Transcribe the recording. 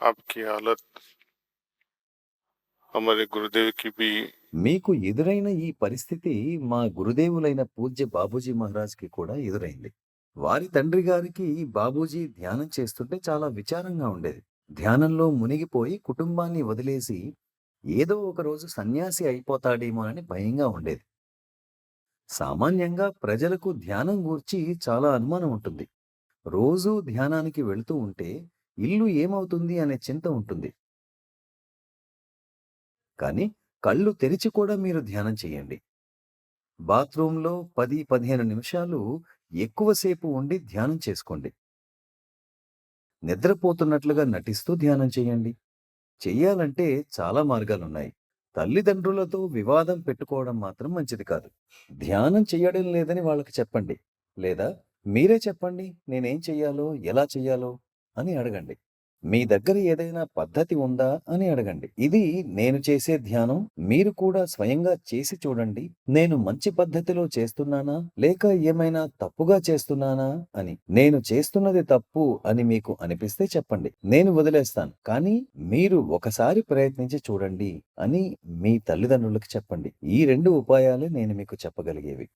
आपकी हालत हमारे गुरुदेव की भी। మీకు ఎదురైన ఈ పరిస్థితి మా గురుదేవులైన పూజ్య బాబూజీ మహారాజ్‌కి కూడా ఎదురైంది. వారి తండ్రి గారికి బాబూజీ ధ్యానం చేస్తుంటే చాలా విచారంగా ఉండేది. ధ్యానంలో మునిగిపోయి కుటుంబాన్ని వదిలేసి ఏదో ఒక రోజు సన్యాసి అయిపోతాడేమోనని భయంగా ఉండేది. సామాన్యంగా ప్రజలకు ధ్యానం గూర్చి చాలా అనుమానం ఉంటుంది. రోజూ ధ్యానానికి వెళ్తూ ఉంటే ఇల్లు ఏమవుతుంది అనే చింత ఉంటుంది. కానీ కళ్ళు తెరిచి కూడా మీరు ధ్యానం చేయండి. బాత్రూంలో 10, 15 నిమిషాలు ఎక్కువ సేపు ఉండి ధ్యానం చేసుకోండి. నిద్రపోతున్నట్లుగా నటిస్తూ ధ్యానం చేయండి. చెయ్యాలంటే చాలా మార్గాలున్నాయి. తల్లిదండ్రులతో వివాదం పెట్టుకోవడం మాత్రం మంచిది కాదు. ధ్యానం చెయ్యడం లేదని వాళ్ళకి చెప్పండి. లేదా మీరే చెప్పండి నేనేం చెయ్యాలో, ఎలా చెయ్యాలో అని అడగండి. మీ దగ్గర ఏదైనా పద్ధతి ఉందా అని అడగండి. ఇది నేను చేసే ధ్యానం. మీరు కూడా స్వయంగా చేసి చూడండి. నేను మంచి పద్ధతిలో చేస్తున్నానా? లేక ఏమైనా తప్పుగా చేస్తున్నానా అని. నేను చేస్తున్నది తప్పు అని మీకు అనిపిస్తే చెప్పండి. నేను వదిలేస్తాను. కానీ మీరు ఒకసారి ప్రయత్నించి చూడండి అని మీ తల్లిదండ్రులకు చెప్పండి. ఈ 2 ఉపాయాలే నేను మీకు చెప్పగలిగేవి.